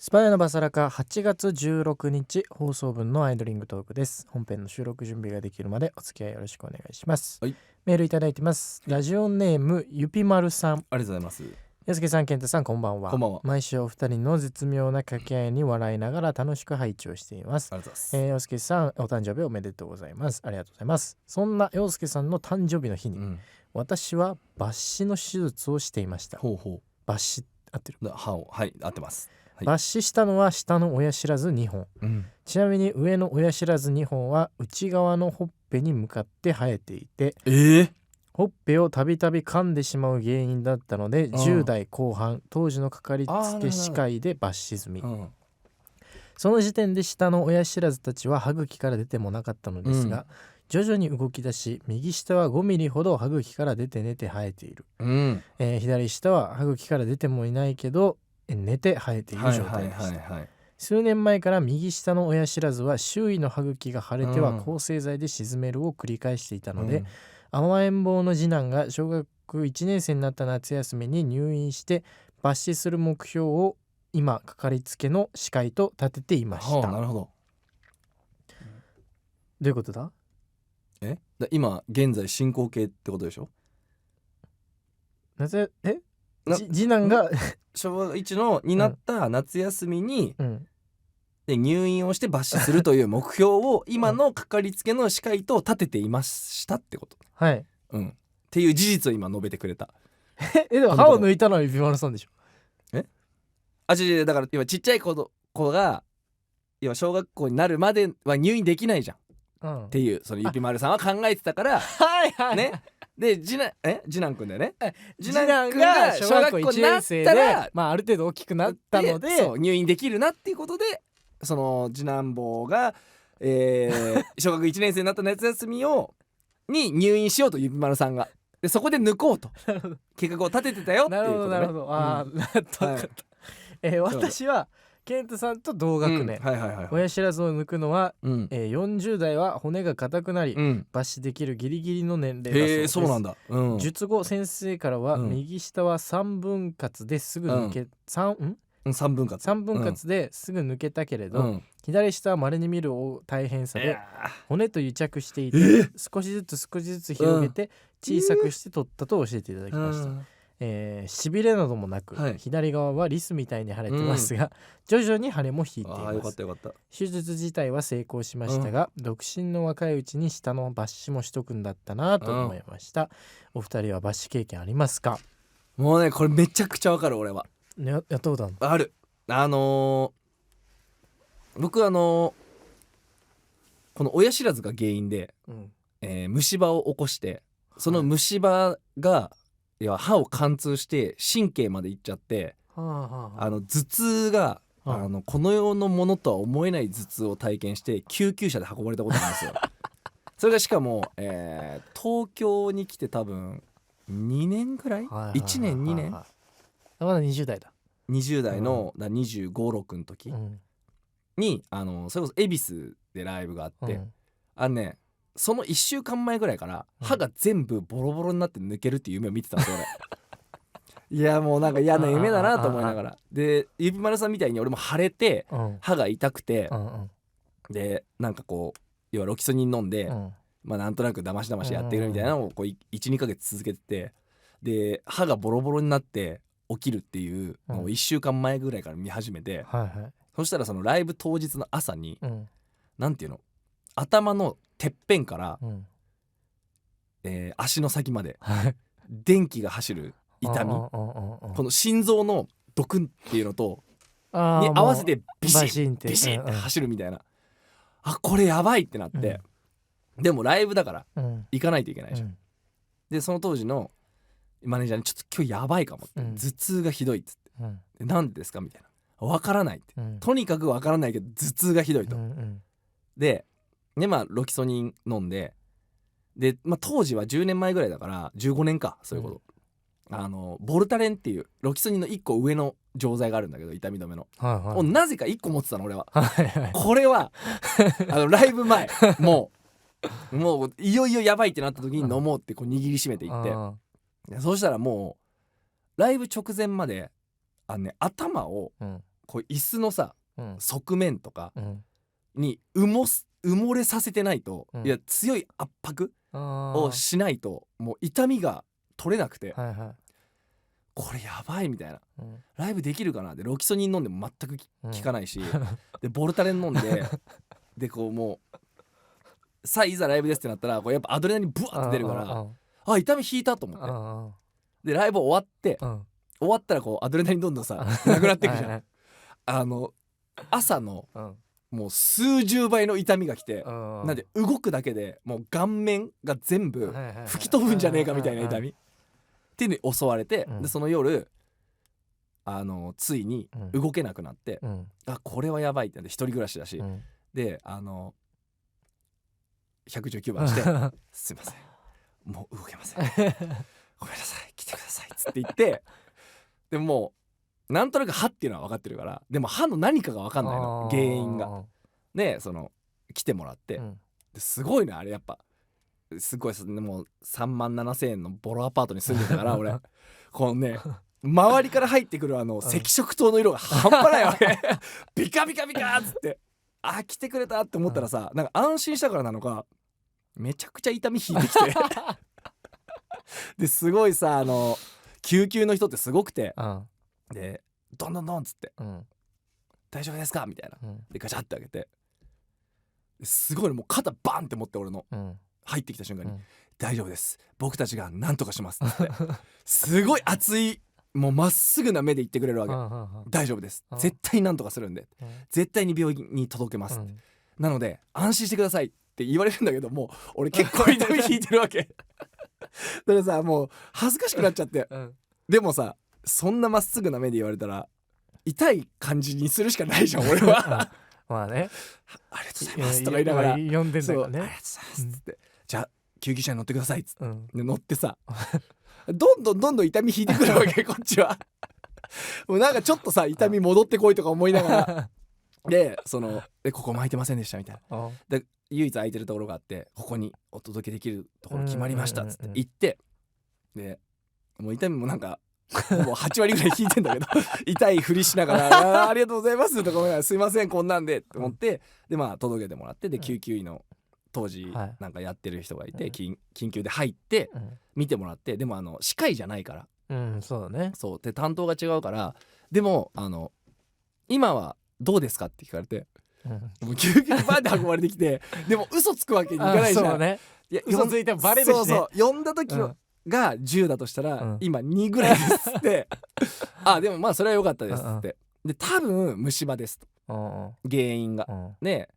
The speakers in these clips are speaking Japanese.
スパイのバサラカ8月16日放送分のアイドリングトークです。本編の収録準備ができるまでお付き合いよろしくお願いします、はい、メールいただいてます。ラジオネームゆぴまるさん、ありがとうございます。やすけさん、けんたさん、こんばんは。こんばんは。毎週お二人の絶妙な掛け合いに笑いながら楽しく拝聴しています。ありがとうございます。やすけさん、お誕生日おめでとうございます。ありがとうございます。そんなやすけさんの誕生日の日に、私は抜歯の手術をしていました。ほうほ抜歯合ってる？歯を、はい、合ってます。はい、抜歯したのは下の親知らず2本、ちなみに上の親知らず2本は内側のほっぺに向かって生えていて、ほっぺをたびたび噛んでしまう原因だったので、10代後半当時のかかりつけ歯科医で抜歯済み、その時点で下の親知らずたちは歯茎から出てもなかったのですが、徐々に動き出し、右下は5ミリほど歯茎から出て寝て生えている、左下は歯茎から出てもいないけど寝て生えている状態でした。数年前から右下の親知らずは周囲の歯茎が腫れては抗生剤で沈めるを繰り返していたので、甘えん坊の次男が小学1年生になった夏休みに入院して抜歯する目標を今かかりつけの歯科医と立てていました。なるほど。どういうことだ？今現在進行形ってことでしょ？次男が小学1のになった夏休みに、で入院をして抜歯するという目標を今のかかりつけの歯科医と立てていましたってこと。はい、っていう事実を今述べてくれた。でも歯を抜いたのは指丸さんでしょ？だから今ちっちゃい子が今小学校になるまでは入院できないじゃん、っていうそのゆぴまるさんは考えてたからね。で次男くんだよね。次男くんが小学校1年生である程度大きくなったので、そう入院できるなっていうことで、その次男坊が、小学1年生になった夏休みに入院しようとゆぴまるさんがでそこで抜こうと計画を立ててたよっていうことね。なるほど。私はケントさんと同学年、親知らずを抜くのは、40代は骨が硬くなり、抜歯できるギリギリの年齢だそうです。そうなんだ。術後先生からは、右下は3分割ですぐ抜け、3分割ですぐ抜けたけれど、左下は稀に見る大変さで骨と癒着していて、少しずつ広げて小さくして取ったと教えていただきました。しびれなどもなく、左側はリスみたいに腫れてますが、徐々に腫れも引いています。よかったよかった。手術自体は成功しましたが、独身の若いうちに下の抜歯もしとくんだったなと思いました。お二人は抜歯経験ありますか？もうね、これめちゃくちゃわかる。俺はやったことある。僕この親知らずが原因で、虫歯を起こして、その虫歯が歯を貫通して神経までいっちゃって、頭痛がこの世のものとは思えない頭痛を体験して救急車で運ばれたことなんですよ。それがしかも、東京に来て多分2年ぐらい、1年2年、まだ20代だ。20代の25、6の時に、それこそ恵比寿でライブがあって、その1週間前ぐらいから歯が全部ボロボロになって抜けるっていう夢を見てたんですよ俺。いやもうなんか嫌な夢だなと思いながら、でゆぴまるさんみたいに俺も腫れて、歯が痛くて、でなんかこう要はロキソニン飲んで、なんとなくだましやってるみたいなのをこう 1,2 ヶ月続けてて、で歯がボロボロになって起きるっていうのを1週間前ぐらいから見始めて、そしたらそのライブ当日の朝に、なんていうの、頭のてっぺんから、足の先まで電気が走る痛み、この心臓のドクンっていうのとに合わせてビシッビシッって走るみたいな、これやばいってなって、でもライブだから行かないといけないじゃん。でその当時のマネージャーにちょっと今日やばいかもって、頭痛がひどいっつって、なんでですかみたいな、わからないって、とにかくわからないけど頭痛がひどいと、でロキソニン飲んで、当時は10年前ぐらいだから15年か、そういうこと、ボルタレンっていうロキソニンの1個上の錠剤があるんだけど、痛み止めの、なぜか1個持ってたの俺は。これはライブ前もういよいよやばいってなった時に飲もうってこう握りしめていって、そうしたらもうライブ直前まで頭をこう椅子のさ、側面とかに埋もれさせてないと、いや強い圧迫をしないともう痛みが取れなくて、これやばいみたいな、ライブできるかなでロキソニン飲んでも全く効かないし、でボルタレン飲んででこうもうさあいざライブですってなったらこうやっぱアドレナリンブワーって出るからあ痛み引いたと思ってでライブ終わって終わったらこうアドレナリンどんどんさなくなっていくじゃん朝のもう数十倍の痛みが来てなんで動くだけでもう顔面が全部吹き飛ぶんじゃねえかみたいな痛みっていうのに襲われて、でその夜ついに動けなくなって、あこれはやばいって一人暮らしだし、で119番してすいませんもう動けませんごめんなさい来てくださいっつって言ってでもなんとなく歯っていうのは分かってるからでも歯の何かが分かんないの原因がで来てもらって、ですごいねあれやっぱすごいもう3万7,000円のボロアパートに住んでたから俺このね周りから入ってくる赤色灯の色が半端ないわけビカビカビカっつってあ来てくれたって思ったらさ、なんか安心したからなのかめちゃくちゃ痛み引いてきてですごいさ救急の人ってすごくて、でどんどんどんっつって、大丈夫ですかみたいな、でガチャって開けてすごいもう肩バンって持って俺の、入ってきた瞬間に、大丈夫です僕たちが何とかしますってすごい熱いもうまっすぐな目で言ってくれるわけ大丈夫です絶対何とかするんで絶対に病院に届けますってなので安心してくださいって言われるんだけども俺結構痛み引いてるわけだからさもう恥ずかしくなっちゃって、でもさそんなまっすぐな目で言われたら痛い感じにするしかないじゃん俺はまあねありがとうございますとか言いながら呼んでんだよねありがとうございますっつって、じゃあ救急車に乗ってくださいっつって、で乗ってさどんどん痛み引いてくるわけこっちはもうなんかちょっとさ痛み戻ってこいとか思いながらでここ巻いてませんでしたみたいなで唯一空いてるところがあってここにお届けできるところ決まりましたっつって行ってでもう痛みもなんかもう8割ぐらい引いてんだけど痛いふりしながらありがとうございますとか思いながらすいませんこんなんでって思ってでまあ届けてもらってで救急医の当時なんかやってる人がいて緊急で入って見てもらってでも歯科医じゃないからそうだねそうで担当が違うからでも今はどうですかって聞かれてもう救急バーって運ばれてきてでも嘘つくわけにいかないじゃん。そうねいや嘘ついてもバレるしね。そう呼んだ時が10だとしたら今2ぐらいですってあでもまあそれは良かったですってで多分虫歯ですと原因がね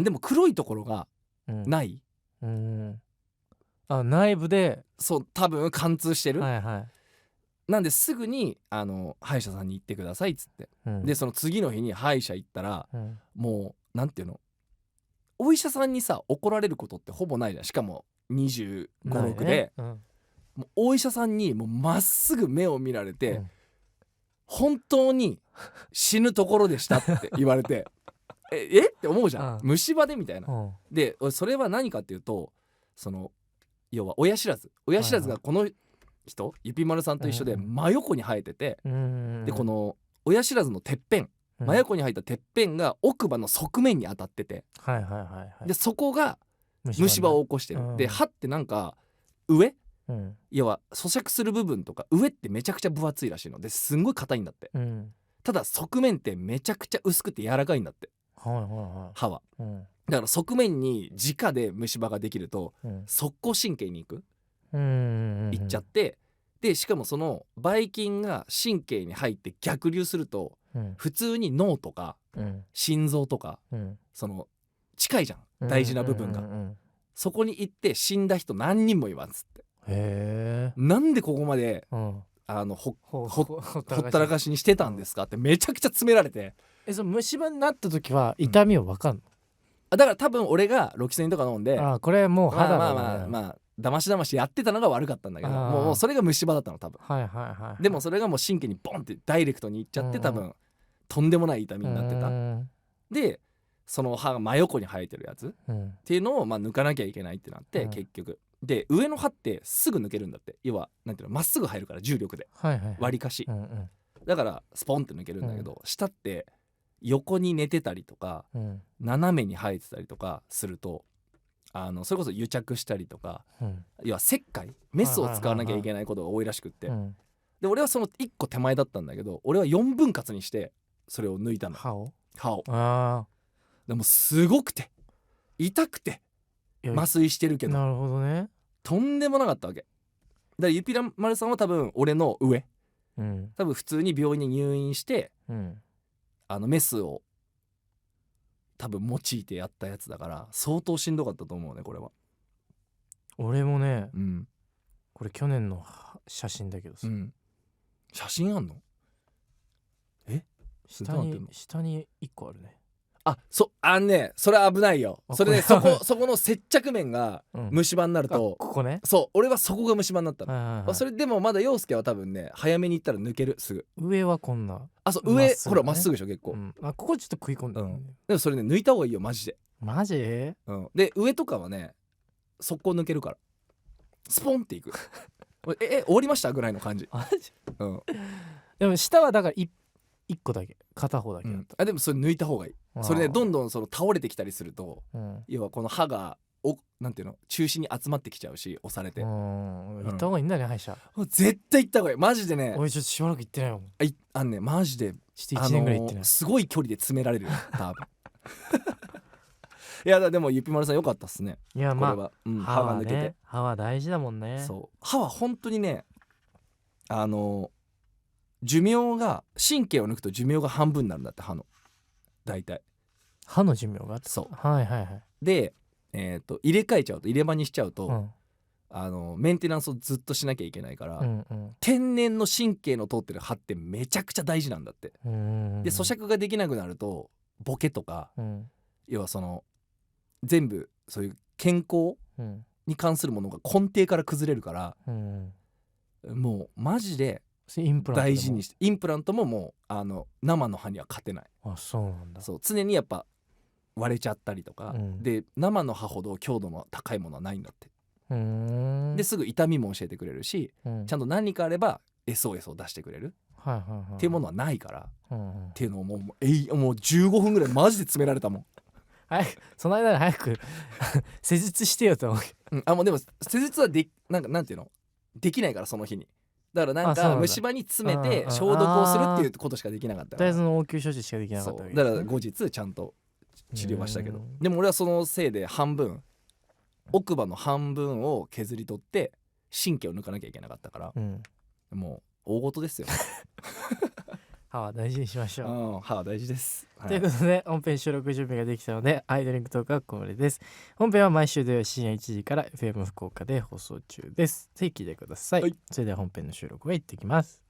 でも黒いところがない内部でそう多分貫通してるなんですぐに歯医者さんに行ってくださいっつって、でその次の日に歯医者行ったら、もうなんていうのお医者さんにさ怒られることってほぼないじゃんしかも25、6で、もうお医者さんにもうまっすぐ目を見られて、本当に死ぬところでしたって言われてえって思うじゃん、虫歯でみたいな、でそれは何かっていうと要は親知らずがこの人ゆぴまるさんと一緒で真横に生えてて、でこの親知らずのてっぺん真横に生えたてっぺんが奥歯の側面に当たってて、でそこが虫歯を起こしてる、で歯ってなんか上、要は咀嚼する部分とか上ってめちゃくちゃ分厚いらしいのですんごい硬いんだって、ただ側面ってめちゃくちゃ薄くて柔らかいんだって、歯は、だから側面に直で虫歯ができると、側溝神経に行く行っちゃって、でしかもそのばい菌が神経に入って逆流すると、普通に脳とか、心臓とか、近いじゃん大事な部分が、そこに行って死んだ人何人もいますって。なんでここまで、ほったらかしにしてたんですかってめちゃくちゃ詰められて、その虫歯になった時は痛みは分かんの？だから多分俺がロキソニンとか飲んでこれもう肌だまあだましやってたのが悪かったんだけど、もうそれが虫歯だったの多分、でもそれがもう神経にボンってダイレクトにいっちゃって、多分とんでもない痛みになってた。でその歯が真横に生えてるやつ、っていうのを抜かなきゃいけないってなって、結局で上の歯ってすぐ抜けるんだって、要はなんていうのまっすぐ生えるから重力でわりかし、だからスポンって抜けるんだけど、舌って横に寝てたりとか、斜めに生えてたりとかするとそれこそ癒着したりとか、要は切開メスを使わなきゃいけないことが多いらしくって、で俺はその1個手前だったんだけど、俺は4分割にしてそれを抜いたの、歯をでもすごくて痛くて麻酔してるけど、なるほどね、とんでもなかったわけだから。ゆぴら丸さんは多分俺の上、多分普通に病院に入院して、メスを多分用いてやったやつだから相当しんどかったと思うねこれは。俺もね、これ去年の写真だけどさ、写真あんの？下に1個あるね。それ危ないよ。それでそこの接着面が虫歯になると、ここね、そう俺はそこが虫歯になったの。それでもまだ陽介は多分ね早めに行ったら抜けるすぐ。上はこんな、そう上ほらまっすぐでしょ結構。ここちょっと食い込んでる、でもそれね抜いた方がいいよマジで。マジ？で上とかはね速攻抜けるからスポンっていく終わりましたぐらいの感じ。マジ？でも下はだから1個だけ、片方だけだった。でもそれ抜いた方がいい。それねどんどんその倒れてきたりすると、要はこの歯がなんていうの中心に集まってきちゃうし押されて。行った方がいいんだね歯医者。絶対行った方がいいマジでね。俺ちょっとしばらく行ってないもん。ねマジでちょっと1年ぐらい行ってない。すごい距離で詰められるよ多分いやでもゆぴまるさんよかったっすね。いやまあ歯が抜けて、歯は大事だもんね。そう歯は本当にね寿命が神経を抜くと寿命が半分になるんだって歯の大体歯の寿命が。そうはいはいはい。で入れ替えちゃうと入れ歯にしちゃうと、メンテナンスをずっとしなきゃいけないから、天然の神経の通ってる歯ってめちゃくちゃ大事なんだって。で咀嚼ができなくなるとボケとか、要はその全部そういう健康に関するものが根底から崩れるから、もうマジで大事にして。インプラントももう生の歯には勝てない。そうなんだ。そう常にやっぱ割れちゃったりとか、で生の歯ほど強度の高いものはないんだって。ですぐ痛みも教えてくれるし、ちゃんと何かあれば SOS を出してくれるっていうものはないから、っていうのをもう15分ぐらいマジで詰められたもん。その間に早く施術してよと思う。もうでも施術はなんていうのできないからその日に。だからなんか虫歯に詰めて消毒をするっていうことしかできなかったから。大豆の応急処置しかできなかったわけですね。だから後日ちゃんと治療はしたけど、でも俺はそのせいで奥歯の半分を削り取って神経を抜かなきゃいけなかったから、もう大事ですよ歯は大事にしましょう。歯は大事です、ということで本編収録準備ができたのでアイドリングトークはこれです。本編は毎週土曜深夜1時から FM 福岡で放送中です。ぜひ聞いてください。それでは本編の収録は行ってきます。